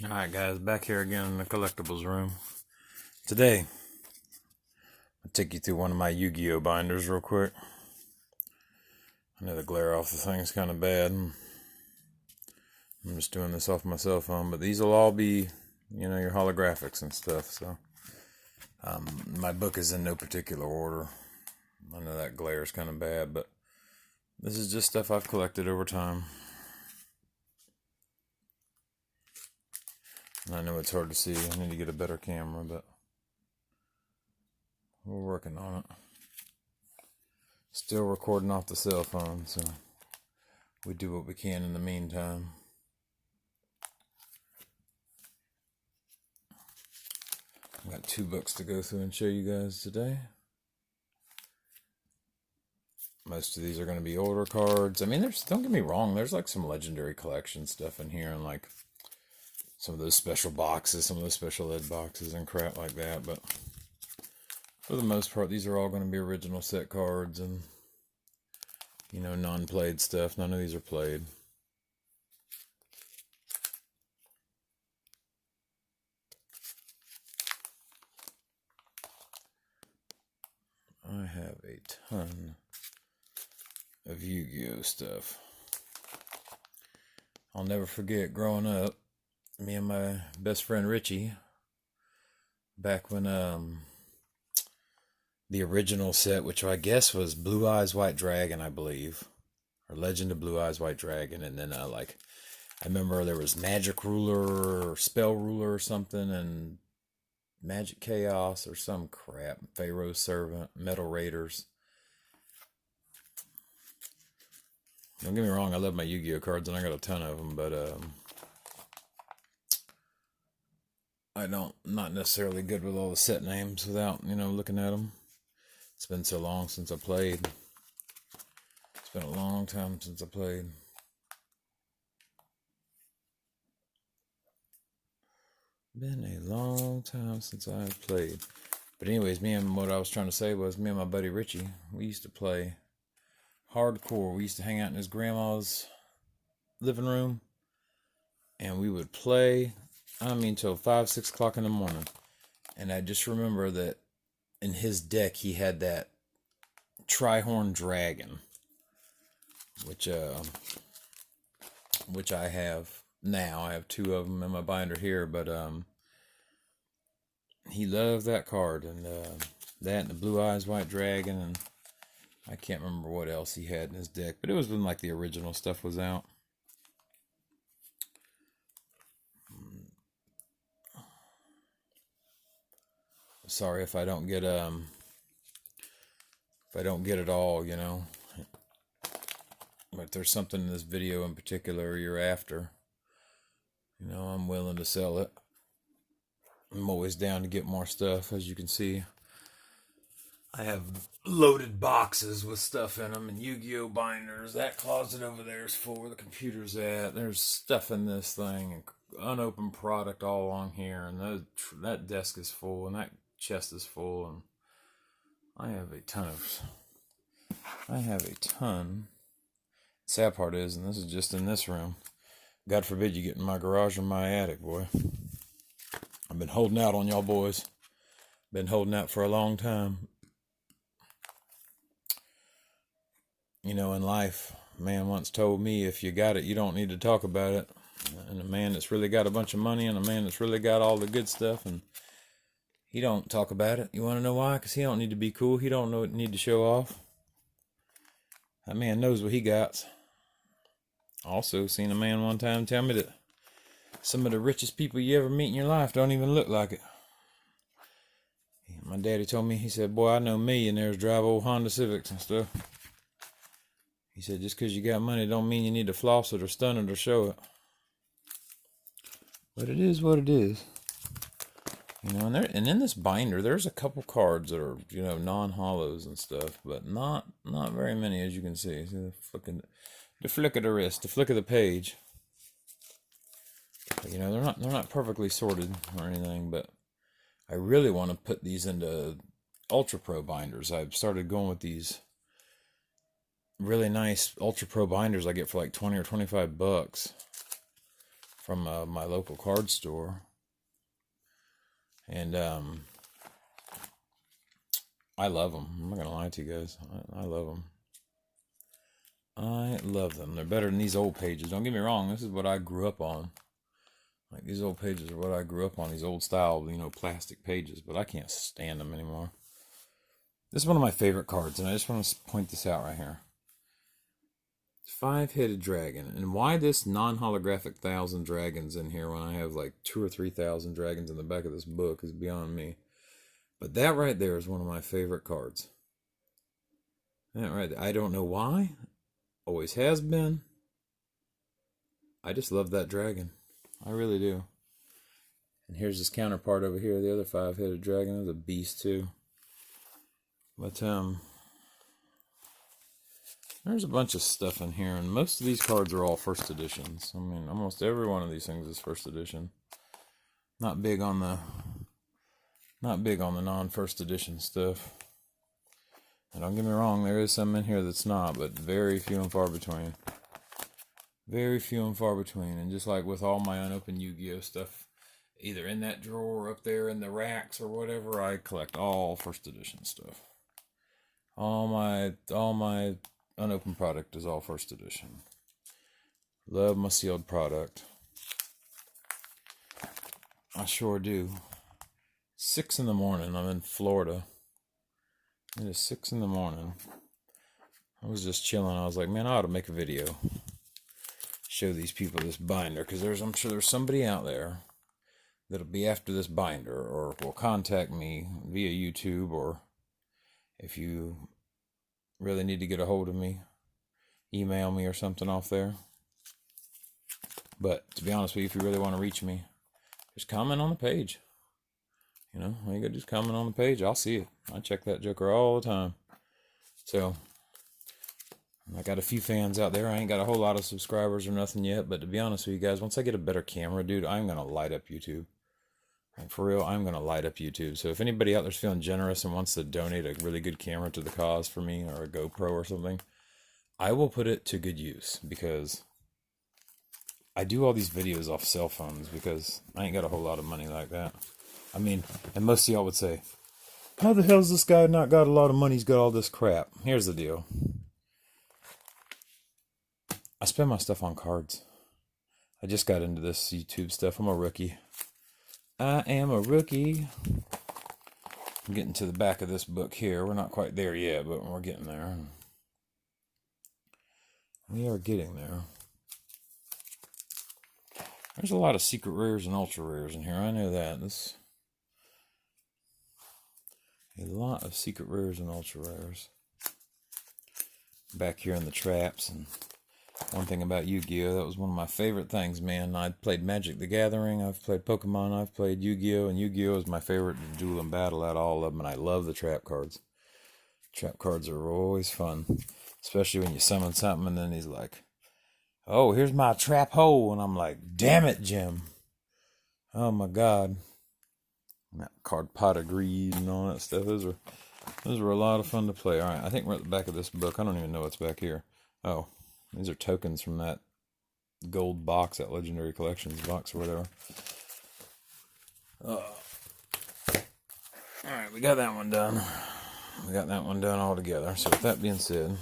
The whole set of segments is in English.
Alright guys, back here again in the collectibles room. Today, I'll take you through one of my Yu-Gi-Oh binders real quick. I know the glare off the thing's kind of bad. I'm just doing this off my cell phone, but these will all be, your holographics and stuff, so. My book is in no particular order. I know that glare is kind of bad, but this is just stuff I've collected over time. I know it's hard to see. I need to get a better camera, but we're working on it. Still recording off the cell phone, so we do what we can in the meantime. I've got 2 books to go through and show you guys today. Most of these are going to be older cards. I mean, don't get me wrong, there's like some legendary collection stuff in here, and like some of those special boxes, some of those special ed boxes and crap like that, but for the most part, these are all going to be original set cards and, non-played stuff. None of these are played. I have a ton of Yu-Gi-Oh stuff. I'll never forget growing up, me and my best friend Richie, back when the original set, which I guess was Blue Eyes White Dragon, I believe, or Legend of Blue Eyes White Dragon, and then I remember there was Magic Ruler or Spell Ruler or something, and Magic Chaos or some crap, Pharaoh's Servant, Metal Raiders. Don't get me wrong, I love my Yu-Gi-Oh cards and I got a ton of them, but I'm not necessarily good with all the set names without, looking at them. It's been so long since I played. It's been a long time since I played. Been a long time since I've played. But anyways, what I was trying to say was me and my buddy Richie, we used to play hardcore. We used to hang out in his grandma's living room, and we would play, till 5, 6 o'clock in the morning. And I just remember that in his deck, he had that Trihorn Dragon, which I have now. I have 2 of them in my binder here, but he loved that card, and that and the Blue Eyes White Dragon, and I can't remember what else he had in his deck, but it was when like the original stuff was out. Sorry if I don't get it all, But if there's something in this video in particular you're after, I'm willing to sell it. I'm always down to get more stuff. As you can see, I have loaded boxes with stuff in them and Yu-Gi-Oh binders. That closet over there is full where the computer's at. There's stuff in this thing and unopened product all along here, and that desk is full and that chest is full, and I have a ton. Sad part is, and this is just in this room, God forbid you get in my garage or my attic, boy. I've been holding out on y'all boys. Been holding out for a long time. In life, a man once told me, if you got it, you don't need to talk about it. And a man that's really got a bunch of money, and a man that's really got all the good stuff, and he don't talk about it. You want to know why? Because he don't need to be cool. He don't need to show off. That man knows what he got. Also seen a man one time tell me that some of the richest people you ever meet in your life don't even look like it. My daddy told me, he said, boy, I know millionaires drive old Honda Civics and stuff. He said, just because you got money don't mean you need to floss it or stun it or show it. But it is what it is. And in this binder, there's a couple cards that are, non-hollows and stuff, but not very many, as you can see. See the flick of the wrist, the flick of the page. But, they're not perfectly sorted or anything, but I really want to put these into Ultra Pro binders. I've started going with these really nice Ultra Pro binders I get for like 20 or 25 bucks. from my local card store. And I love them. I'm not going to lie to you guys. I love them. I love them. They're better than these old pages. Don't get me wrong. This is what I grew up on. Like, these old pages are what I grew up on. These old style, plastic pages. But I can't stand them anymore. This is one of my favorite cards. And I just want to point this out right here. 5-headed dragon. And why this non-holographic 1,000 dragons in here when I have like 2,000 or 3,000 dragons in the back of this book is beyond me. But that right there is one of my favorite cards. That right there. I don't know why. Always has been. I just love that dragon. I really do. And here's his counterpart over here. The other 5-headed dragon is a beast too. But there's a bunch of stuff in here, and most of these cards are all first editions. I mean, almost every one of these things is first edition. Not big on the non-first edition stuff. And don't get me wrong, there is some in here that's not, but very few and far between. Very few and far between. And just like with all my unopened Yu-Gi-Oh stuff, either in that drawer or up there in the racks or whatever, I collect all first edition stuff. All my unopened product is all first edition. Love my sealed product. I sure do. 6 in the morning, I'm in Florida. It is 6 in the morning. I was just chilling. I was like, man, I ought to make a video. Show these people this binder. Because I'm sure there's somebody out there that'll be after this binder. Or will contact me via YouTube. Or if you really need to get a hold of me, email me or something off there. But to be honest with you, if you really want to reach me, just comment on the page. All you gotta do is comment on the page. I'll see it. I check that joker all the time. So, I got a few fans out there. I ain't got a whole lot of subscribers or nothing yet. But to be honest with you guys, once I get a better camera, dude, I'm gonna light up YouTube. Like, for real, I'm gonna light up YouTube. So if anybody out there's feeling generous and wants to donate a really good camera to the cause for me, or a GoPro or something, I will put it to good use. Because I do all these videos off cell phones because I ain't got a whole lot of money like that. I mean, and most of y'all would say, how the hell's this guy not got a lot of money? He's got all this crap. Here's the deal. I spend my stuff on cards. I just got into this YouTube stuff. I'm a rookie. I am a rookie. I'm getting to the back of this book here. We're not quite there yet, but we're getting there. We are getting there. There's a lot of secret rares and ultra rares in here. I know that. A lot of secret rares and ultra rares. Back here in the traps. And one thing about Yu-Gi-Oh! That was one of my favorite things, man. I played Magic the Gathering. I've played Pokemon. I've played Yu-Gi-Oh! And Yu-Gi-Oh! Is my favorite to duel and battle out of all of them. And I love the trap cards. Trap cards are always fun. Especially when you summon something and then he's like, oh, here's my trap hole. And I'm like, damn it, Jim. Oh my God. That card pot of greed and all that stuff. Those were a lot of fun to play. All right, I think we're at the back of this book. I don't even know what's back here. Oh, these are tokens from that gold box, that Legendary Collections box or whatever. All right, we got that one done. We got that one done all together. So with that being said,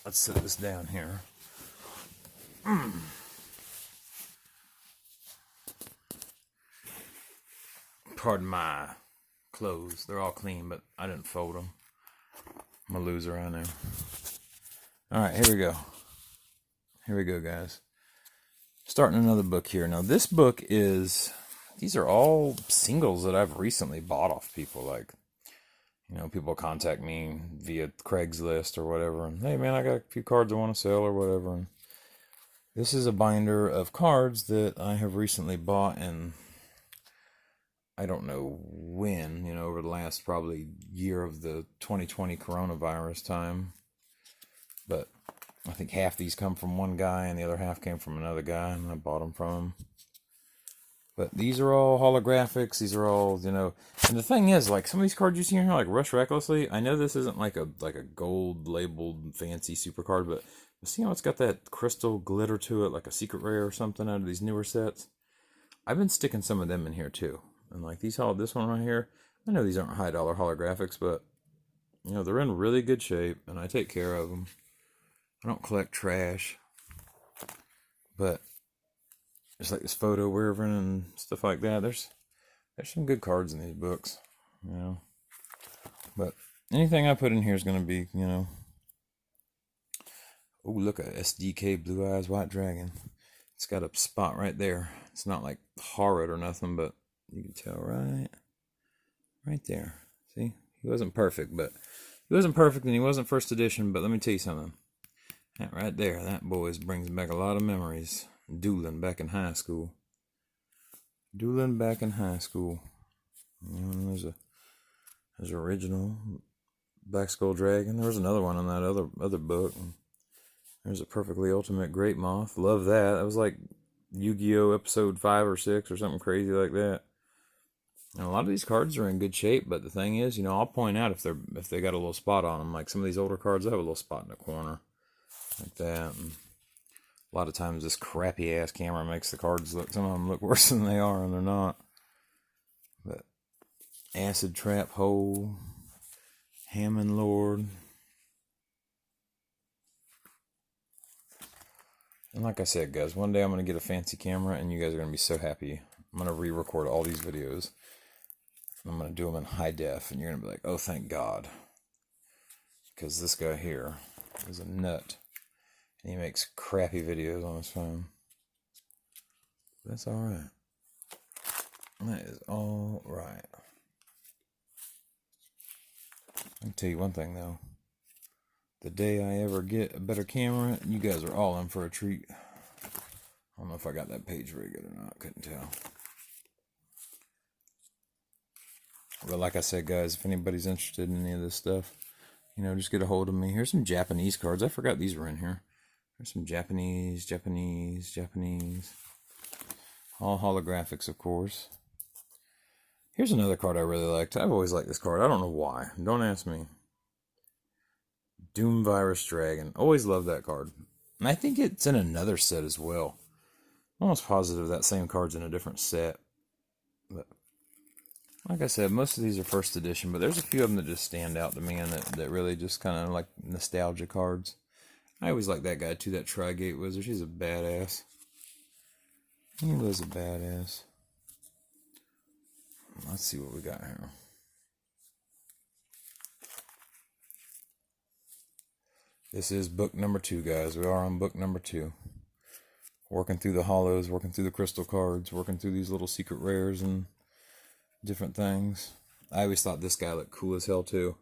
let's set this down here. Pardon my clothes. They're all clean, but I didn't fold them. I'm a loser, I know. Alright, here we go. Here we go, guys. Starting another book here. Now, this book is... These are all singles that I've recently bought off people. Like, people contact me via Craigslist or whatever. And, hey, man, I got a few cards I want to sell or whatever. And this is a binder of cards that I have recently bought, and I don't know when, over the last probably year of the 2020 coronavirus time. But I think half these come from one guy and the other half came from another guy, and I bought them from him. But these are all holographics. These are all, and the thing is, like, some of these cards you see here, like Rush Recklessly, I know this isn't like a gold labeled fancy super card, but See how it's got that crystal glitter to it, like a secret rare or something out of these newer sets? I've been sticking some of them in here too. And like this one right here, I know these aren't high dollar holographics, but you know, they're in really good shape and I take care of them. I don't collect trash. But it's like this photo Wyvern and stuff like that. There's some good cards in these books, you know. But anything I put in here is going to be, you know. Oh, look at SDK Blue Eyes White Dragon. It's got a spot right there. It's not like horrid or nothing, but you can tell right there. See, he wasn't perfect, and he wasn't first edition. But let me tell you something. That right there, that boys brings back a lot of memories. Dueling back in high school. You know, there's an original Black Skull Dragon. There was another one in that other book. There's a Perfectly Ultimate Great Moth. Love that. That was like Yu-Gi-Oh! Episode 5 or 6 or something crazy like that. And a lot of these cards are in good shape, but the thing is, you know, I'll point out if they got a little spot on them. Like some of these older cards, they have a little spot in the corner. Like that. And a lot of times this crappy ass camera makes the cards look, some of them look worse than they are, and they're not. But Acid Trap Hole, Hammond Lord. And like I said, guys, one day I'm going to get a fancy camera, and you guys are going to be so happy. I'm going to re-record all these videos. I'm going to do them in high def, and you're going to be like, oh, thank God. Because this guy here is a nut. And he makes crappy videos on his phone. That's alright. That is alright. I can tell you one thing, though. The day I ever get a better camera, you guys are all in for a treat. I don't know if I got that page very good or not. Couldn't tell. But like I said, guys, if anybody's interested in any of this stuff, you know, just get a hold of me. Here's some Japanese cards. I forgot these were in here. There's some Japanese. All holographics, of course. Here's another card I really liked. I've always liked this card. I don't know why. Don't ask me. Doom Virus Dragon. Always loved that card. And I think it's in another set as well. I'm almost positive that same card's in a different set. But like I said, most of these are first edition, but there's a few of them that just stand out to me and that really just kind of like nostalgia cards. I always like that guy too, that Tri-Gate Wizard. He's a badass. He was a badass. Let's see what we got here. This is book number 2, guys. We are on book number 2. Working through the hollows, working through the crystal cards, working through these little secret rares and different things. I always thought this guy looked cool as hell too.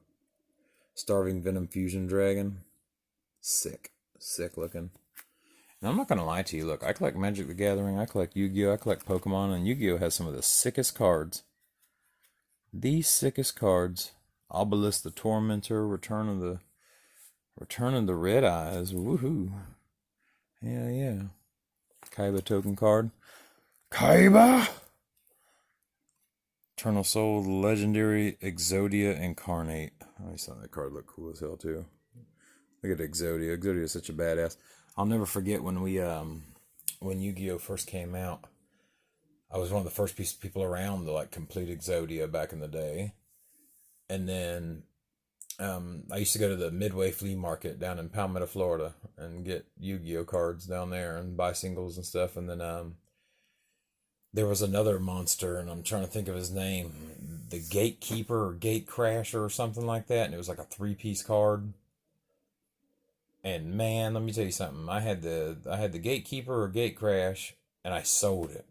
Starving Venom Fusion Dragon. Sick looking. And I'm not going to lie to you. Look, I collect Magic the Gathering, I collect Yu-Gi-Oh!, I collect Pokemon, and Yu-Gi-Oh! Has some of the sickest cards. The sickest cards. Obelisk the Tormentor, Return of the Red Eyes. Woohoo. Yeah. Kaiba token card. Kaiba! Eternal Soul, the legendary Exodia Incarnate. I always thought that card looked cool as hell too. Look at Exodia. Exodia is such a badass. I'll never forget when when Yu-Gi-Oh! First came out. I was one of the first people around to like complete Exodia back in the day. And then I used to go to the Midway Flea Market down in Palmetto, Florida, and get Yu-Gi-Oh! Cards down there and buy singles and stuff. And then there was another monster, and I'm trying to think of his name. The Gatekeeper or Gatecrasher or something like that. And it was like a 3-piece card. And man, let me tell you something. I had the Gatekeeper or Gatecrash, and I sold it.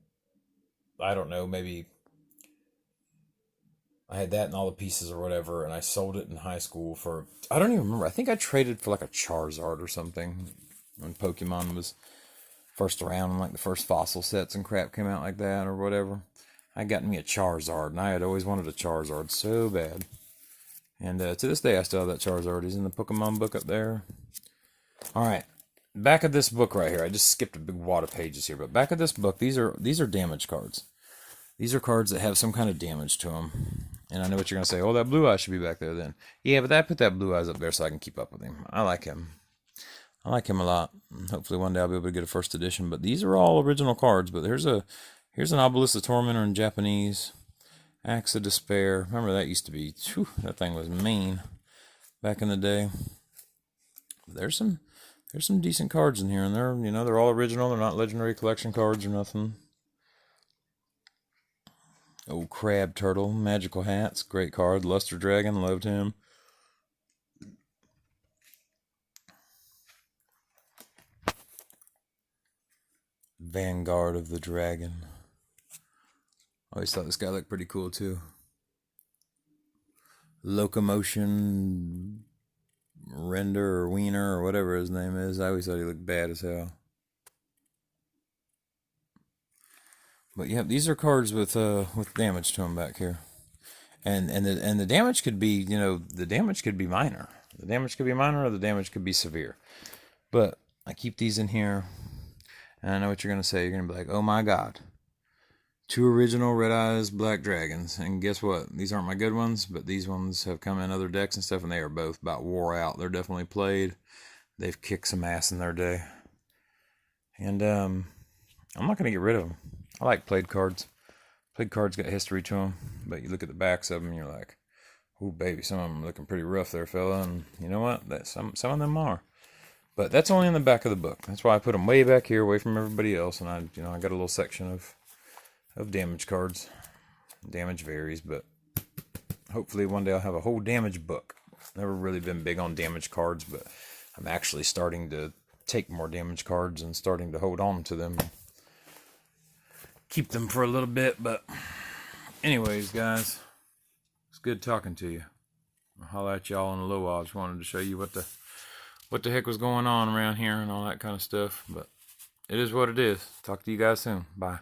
I don't know, maybe I had that and all the pieces or whatever, and I sold it in high school for, I don't even remember. I think I traded for like a Charizard or something when Pokemon was first around and like the first fossil sets and crap came out like that or whatever. I got me a Charizard, and I had always wanted a Charizard so bad. And to this day, I still have that Charizard. He's in the Pokemon book up there. Alright, back of this book right here. I just skipped a big wad of pages here, but back of this book, these are damage cards. These are cards that have some kind of damage to them. And I know what you're going to say. Oh, that Blue Eyes should be back there then. Yeah, but I put that Blue Eyes up there so I can keep up with him. I like him. I like him a lot. Hopefully one day I'll be able to get a first edition. But these are all original cards. But here's an Obelisk the Tormentor in Japanese. Axe of Despair. Remember that used to be, whew, that thing was mean back in the day. There's some decent cards in here, and they're all original. They're not legendary collection cards or nothing. Oh, Crab Turtle, Magical Hats, great card. Luster Dragon, loved him. Vanguard of the Dragon. Always thought this guy looked pretty cool too. Locomotion Render or Wiener or whatever his name is. I always thought he looked bad as hell. But yeah, these are cards with damage to them back here, and the damage could be, the damage could be minor. The damage could be minor, or the damage could be severe. But I keep these in here, and I know what you're gonna say. You're gonna be like, "Oh my God, 2 original Red Eyes Black Dragons." And guess what? These aren't my good ones, but these ones have come in other decks and stuff, and they are both about wore out. They're definitely played. They've kicked some ass in their day, and I'm not gonna get rid of them. I like played cards. Played cards got history to them, but you look at the backs of them, and you're like, "Ooh, baby, some of them are looking pretty rough there, fella." And you know what? Some of them are, but that's only in the back of the book. That's why I put them way back here, away from everybody else. And I got a little section of damage cards. Damage varies, but hopefully one day I'll have a whole damage book. Never really been big on damage cards, but I'm actually starting to take more damage cards and starting to hold on to them. Keep them for a little bit. But anyways, guys, it's good talking to you. I'll holler at y'all in a little while. I just wanted to show you what the heck was going on around here and all that kind of stuff. But it is what it is. Talk to you guys soon. Bye.